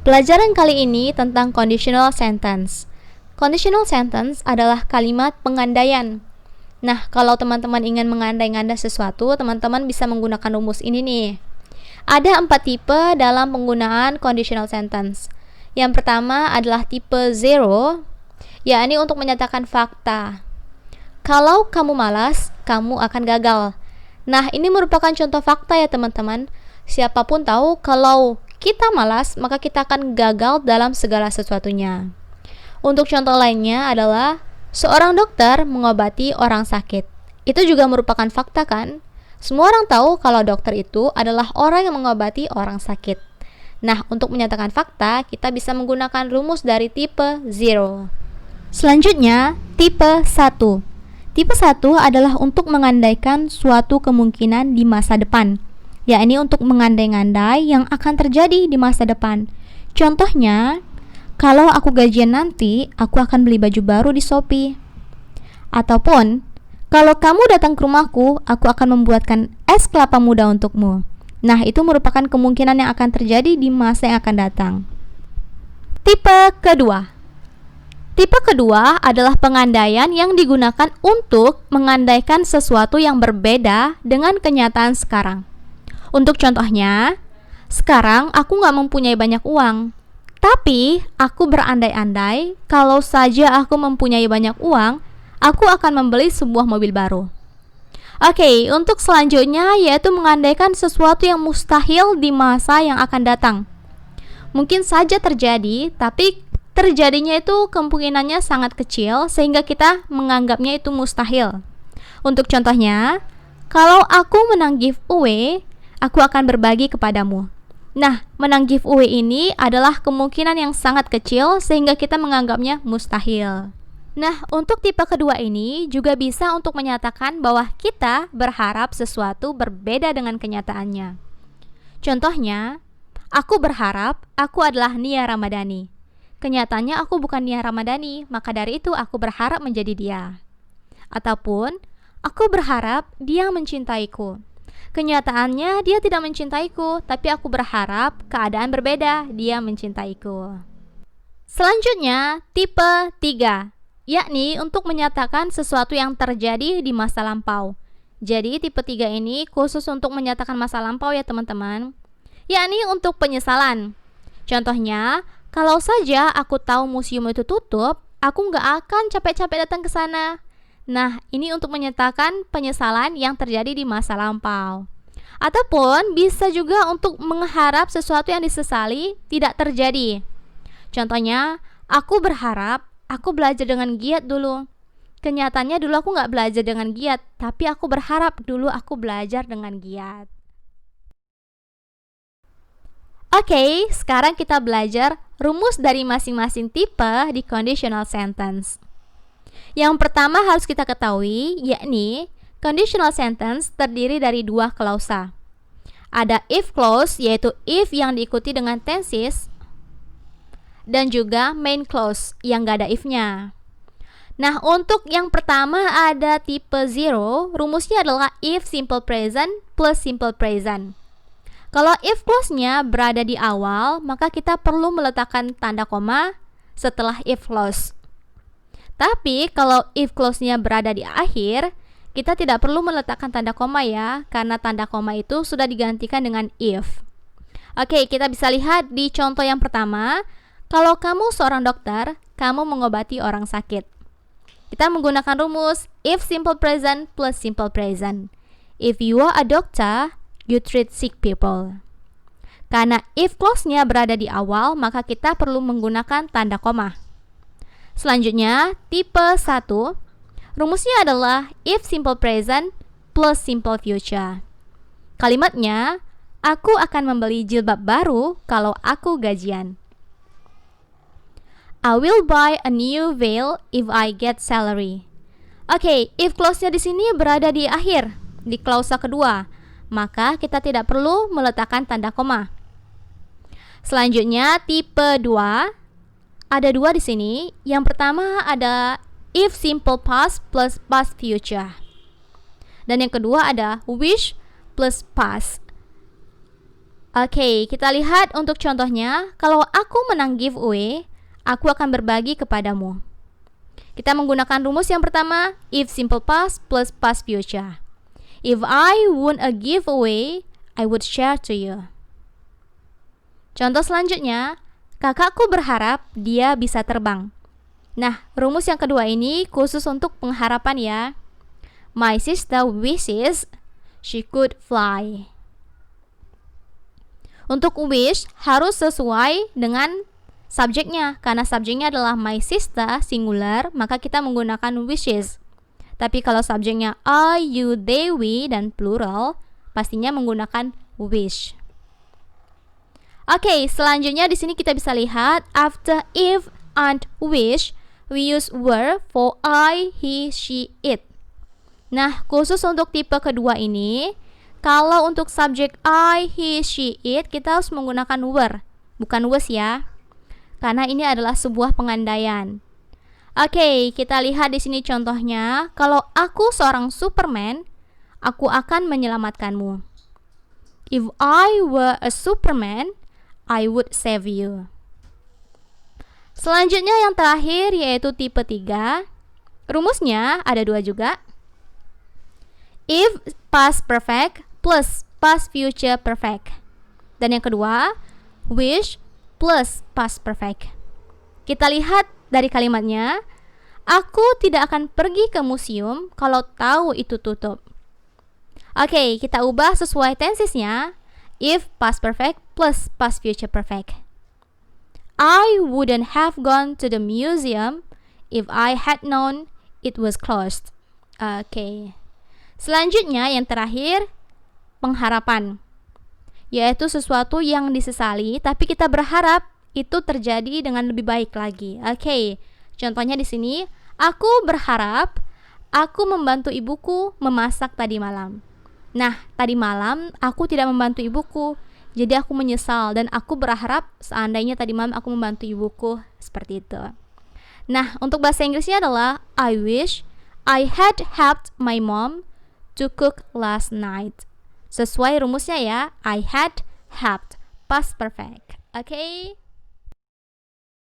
Pelajaran kali ini tentang conditional sentence. Conditional sentence adalah kalimat pengandaian. Nah, kalau teman-teman ingin mengandai-ngandai sesuatu, teman-teman bisa menggunakan rumus ini nih. Ada 4 tipe dalam penggunaan conditional sentence. Yang pertama adalah tipe zero, yakni untuk menyatakan fakta. Kalau kamu malas, kamu akan gagal. Nah, ini merupakan contoh fakta ya teman-teman. Siapapun tahu kalau kita malas, maka kita akan gagal dalam segala sesuatunya. Untuk contoh lainnya adalah seorang dokter mengobati orang sakit. Itu juga merupakan fakta kan? Semua orang tahu kalau dokter itu adalah orang yang mengobati orang sakit. Nah, untuk menyatakan fakta, kita bisa menggunakan rumus dari tipe zero. Selanjutnya, tipe 1. Tipe 1 adalah untuk mengandaikan suatu kemungkinan di masa depan, yakni untuk mengandai-ngandai yang akan terjadi di masa depan. Contohnya, kalau aku gajian nanti, aku akan beli baju baru di Shopee. Ataupun, kalau kamu datang ke rumahku, aku akan membuatkan es kelapa muda untukmu. Nah, itu merupakan kemungkinan yang akan terjadi di masa yang akan datang. Tipe kedua. Tipe kedua adalah pengandaian yang digunakan untuk mengandaikan sesuatu yang berbeda dengan kenyataan sekarang. Untuk contohnya, sekarang aku nggak mempunyai banyak uang, tapi aku berandai-andai kalau saja aku mempunyai banyak uang, aku akan membeli sebuah mobil baru. Oke, untuk selanjutnya yaitu mengandaikan sesuatu yang mustahil di masa yang akan datang. Mungkin saja terjadi, tapi terjadinya itu kemungkinannya sangat kecil sehingga kita menganggapnya itu mustahil. Untuk contohnya, kalau aku menang giveaway, aku akan berbagi kepadamu. Nah, menang giveaway ini adalah kemungkinan yang sangat kecil sehingga kita menganggapnya mustahil. Nah, untuk tipe kedua ini juga bisa untuk menyatakan bahwa kita berharap sesuatu berbeda dengan kenyataannya. Contohnya, aku berharap aku adalah Nia Ramadhani. Kenyataannya aku bukan Nia Ramadhani, maka dari itu aku berharap menjadi dia. Ataupun, aku berharap dia mencintaiku. Kenyataannya dia tidak mencintaiku, tapi aku berharap keadaan berbeda, dia mencintaiku. Selanjutnya, tipe 3, yakni untuk menyatakan sesuatu yang terjadi di masa lampau. Jadi tipe 3 ini khusus untuk menyatakan masa lampau ya teman-teman, yakni untuk penyesalan. Contohnya, kalau saja aku tahu museum itu tutup, aku nggak akan capek-capek datang ke sana. Nah, ini untuk menyatakan penyesalan yang terjadi di masa lampau. Ataupun bisa juga untuk mengharap sesuatu yang disesali tidak terjadi. Contohnya, aku berharap aku belajar dengan giat dulu. Kenyataannya dulu aku nggak belajar dengan giat, tapi aku berharap dulu aku belajar dengan giat. Oke, sekarang kita belajar rumus dari masing-masing tipe di conditional sentence. Yang pertama harus kita ketahui, yakni conditional sentence terdiri dari 2 klausa. Ada if clause, yaitu if yang diikuti dengan tenses, dan juga main clause yang gak ada if-nya. Nah, untuk yang pertama ada tipe zero, rumusnya adalah if simple present plus simple present. Kalau if clause-nya berada di awal, maka kita perlu meletakkan tanda koma setelah if clause. Tapi kalau if clause-nya berada di akhir, kita tidak perlu meletakkan tanda koma ya, karena tanda koma itu sudah digantikan dengan if. Oke, kita bisa lihat di contoh yang pertama. Kalau kamu seorang dokter, kamu mengobati orang sakit. Kita menggunakan rumus if simple present plus simple present. If you are a doctor, you treat sick people. Karena if clause-nya berada di awal, maka kita perlu menggunakan tanda koma. Selanjutnya, tipe 1, rumusnya adalah if simple present plus simple future. Kalimatnya, aku akan membeli jilbab baru kalau aku gajian. I will buy a new veil if I get salary. Oke, if clause-nya di sini berada di akhir, di klausa kedua, maka kita tidak perlu meletakkan tanda koma. Selanjutnya, tipe 2, ada 2 di sini. Yang pertama ada if simple past plus past future. Dan yang kedua ada wish plus past. Oke, kita lihat untuk contohnya. Kalau aku menang giveaway, aku akan berbagi kepadamu. Kita menggunakan rumus yang pertama, if simple past plus past future. If I won a giveaway, I would share to you. Contoh selanjutnya, kakakku berharap dia bisa terbang. Nah, rumus yang kedua ini khusus untuk pengharapan ya. My sister wishes she could fly. Untuk wish harus sesuai dengan subjeknya. Karena subjeknya adalah my sister singular, maka kita menggunakan wishes. Tapi kalau subjeknya I, you, they, we dan plural, pastinya menggunakan wish. Oke, selanjutnya di sini kita bisa lihat after if and wish, we use were for I, he, she, it. Nah, khusus untuk tipe kedua ini, kalau untuk subjek I, he, she, it, kita harus menggunakan were, bukan was ya. Karena ini adalah sebuah pengandaian. Oke, kita lihat di sini contohnya. Kalau aku seorang Superman, aku akan menyelamatkanmu. If I were a Superman, I would save you. Selanjutnya yang terakhir yaitu tipe 3. Rumusnya ada 2 juga. If past perfect plus past future perfect. Dan yang kedua, wish plus past perfect. Kita lihat dari kalimatnya, aku tidak akan pergi ke museum kalau tahu itu tutup. Oke, kita ubah sesuai tensesnya. If past perfect plus past future perfect. I wouldn't have gone to the museum if I had known it was closed. Oke. Selanjutnya yang terakhir, pengharapan. Yaitu sesuatu yang disesali tapi kita berharap itu terjadi dengan lebih baik lagi. Oke. Contohnya di sini, aku berharap aku membantu ibuku memasak tadi malam. Nah, tadi malam aku tidak membantu ibuku. Jadi aku menyesal dan aku berharap seandainya tadi malam aku membantu ibuku, seperti itu. Nah, untuk bahasa Inggrisnya adalah I wish I had helped my mom to cook last night. Sesuai rumusnya ya, I had helped, past perfect. Okay?